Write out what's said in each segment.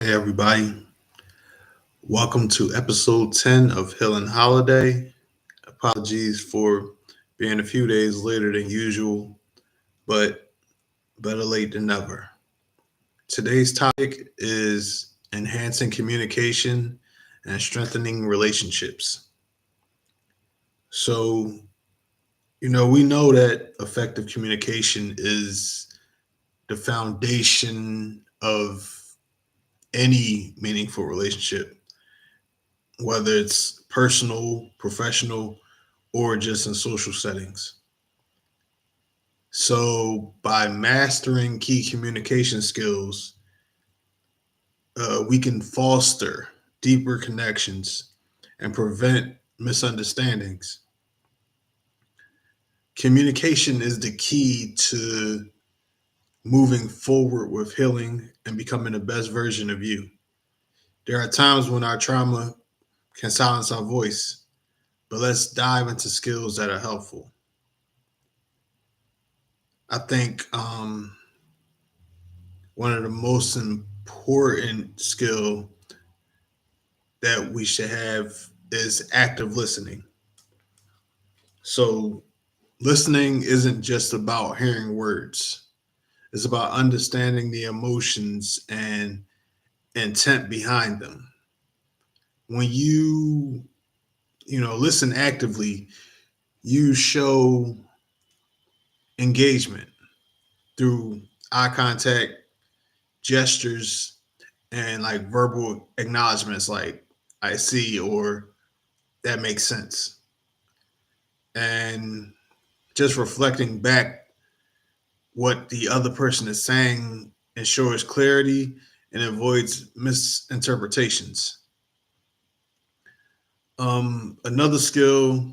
Hey everybody, welcome to episode 10 of Hill and Holiday. Apologies for being a few days later than usual, but better late than never. Today's topic is enhancing communication and strengthening relationships. So, we know that effective communication is the foundation of any meaningful relationship, whether it's personal, professional, or just in social settings. So, by mastering key communication skills, we can foster deeper connections and prevent misunderstandings. Communication is the key to moving forward with healing and becoming the best version of you. There are times when our trauma can silence our voice, but let's dive into skills that are helpful. I think one of the most important skill that we should have is active listening. So listening isn't just about hearing words. It's about understanding the emotions and intent behind them. When listen actively, you show engagement through eye contact, gestures, and like verbal acknowledgments like I see or that makes sense. And just reflecting back what the other person is saying ensures clarity and avoids misinterpretations. Another skill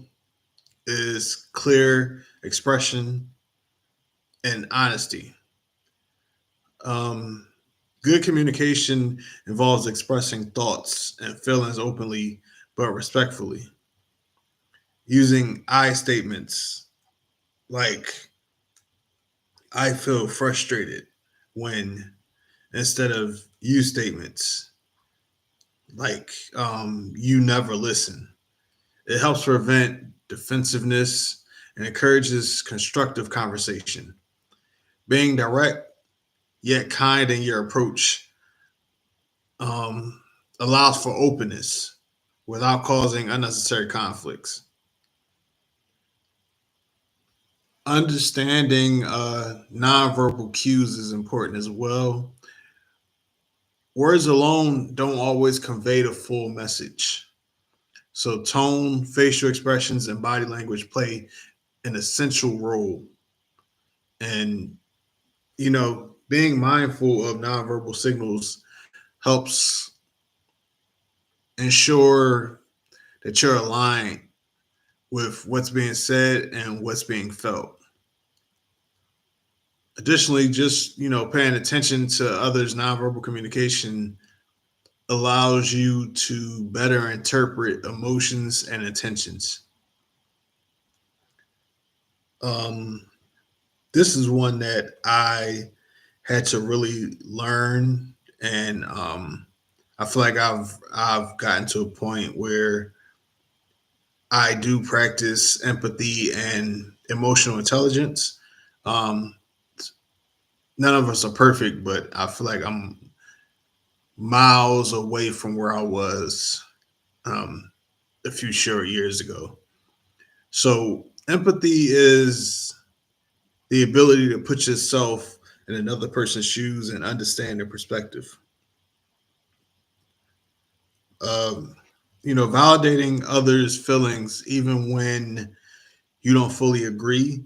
is clear expression and honesty. Um, Good communication involves expressing thoughts and feelings openly but respectfully, using I statements like I feel frustrated when instead of you statements like you never listen. It helps prevent defensiveness and encourages constructive conversation. Being direct yet kind in your approach um, allows for openness without causing unnecessary conflicts. Understanding nonverbal cues is important as well. Words alone don't always convey the full message. So, tone, facial expressions, and body language play an essential role. And, being mindful of nonverbal signals helps ensure that you're aligned with what's being said and what's being felt. Additionally, just, paying attention to others' nonverbal communication allows you to better interpret emotions and intentions. Um, this is one that I had to really learn, and I feel like I've gotten to a point where I do practice empathy and emotional intelligence. Um, None of us are perfect, but I feel like I'm miles away from where I was um, a few short years ago. So, empathy is the ability to put yourself in another person's shoes and understand their perspective. Um, Validating others' feelings, even when you don't fully agree,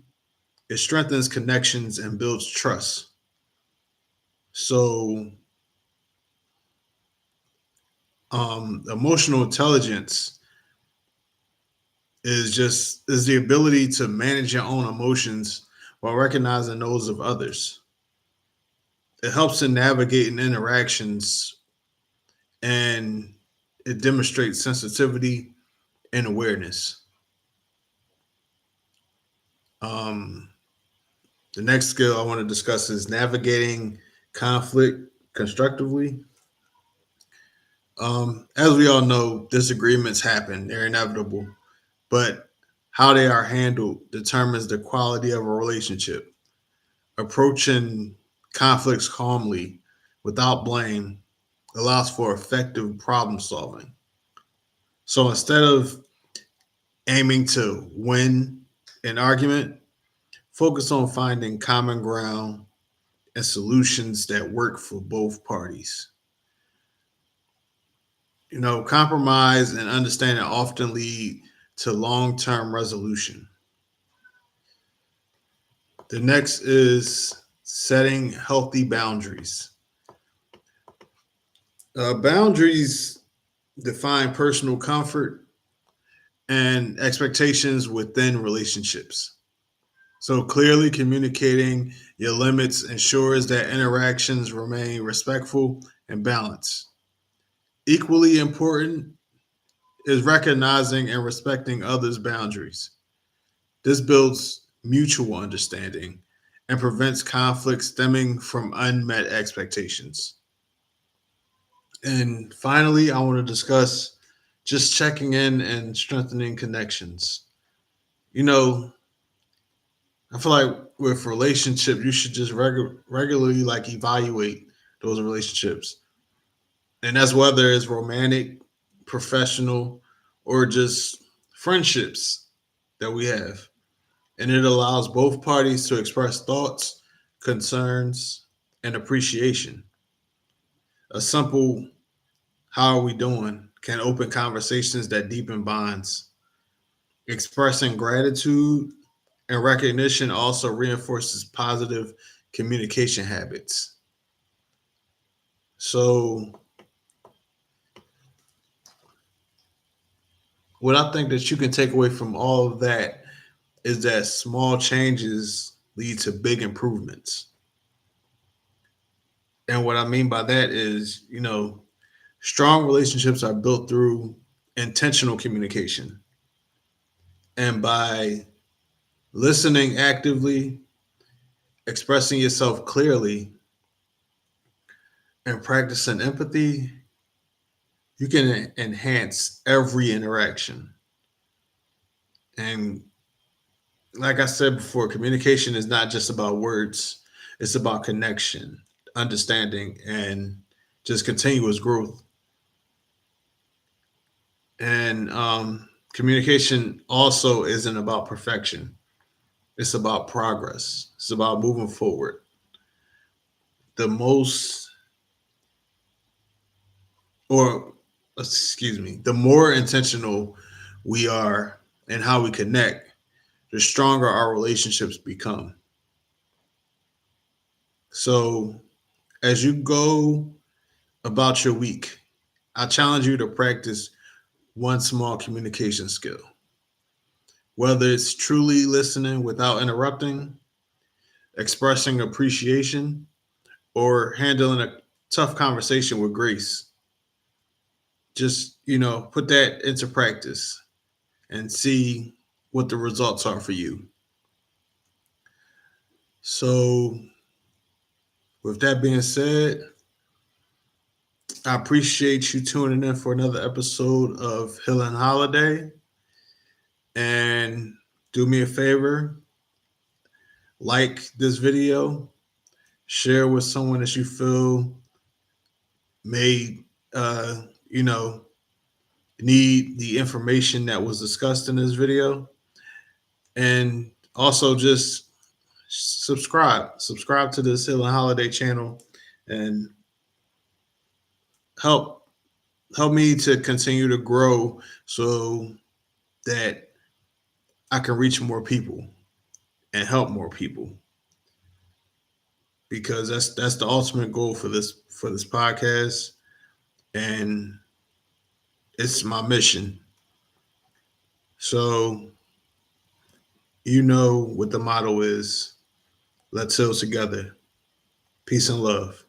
it strengthens connections and builds trust. So, emotional intelligence is the ability to manage your own emotions while recognizing those of others. It helps in navigating interactions and it demonstrates sensitivity and awareness. Um, the next skill I want to discuss is navigating conflict constructively. As we all know, disagreements happen, they're inevitable, but how they are handled determines the quality of a relationship. Approaching conflicts calmly, without blame, allows for effective problem solving. So instead of aiming to win an argument, focus on finding common ground and solutions that work for both parties. Compromise and understanding often lead to long term resolution. The next is setting healthy boundaries. Boundaries define personal comfort and expectations within relationships. So, clearly communicating your limits ensures that interactions remain respectful and balanced. Equally important is recognizing and respecting others' boundaries. This builds mutual understanding and prevents conflict stemming from unmet expectations. And finally, I want to discuss just checking in and strengthening connections. You know, I feel like with relationships, you should just regularly like evaluate those relationships, and that's whether it's romantic, professional, or just friendships that we have. And it allows both parties to express thoughts, concerns, and appreciation. A simple "How are we doing?" can open conversations that deepen bonds. Expressing gratitude and recognition also reinforces positive communication habits. So, what I think that you can take away from all of that is that small changes lead to big improvements. And what I mean by that is, strong relationships are built through intentional communication. And by listening actively, expressing yourself clearly, and practicing empathy, you can enhance every interaction. And like I said before, communication is not just about words, it's about connection, understanding, and just continuous growth. And communication also isn't about perfection, it's about progress, it's about moving forward. The most, or excuse me, the more intentional we are in how we connect, the stronger our relationships become. So, as you go about your week, I challenge you to practice one small communication skill, whether it's truly listening without interrupting, expressing appreciation, or handling a tough conversation with grace. Just, put that into practice and see what the results are for you. So, with that being said, I appreciate you tuning in for another episode of Hill and Holiday. And do me a favor, like this video, share with someone that you feel may, uh, you know, need the information that was discussed in this video. And also just subscribe to this Hill and Holiday channel, and help me to continue to grow so that I can reach more people and help more people, because that's the ultimate goal for this podcast, and it's my mission. So you know what the motto is: let's heal together. Peace and love.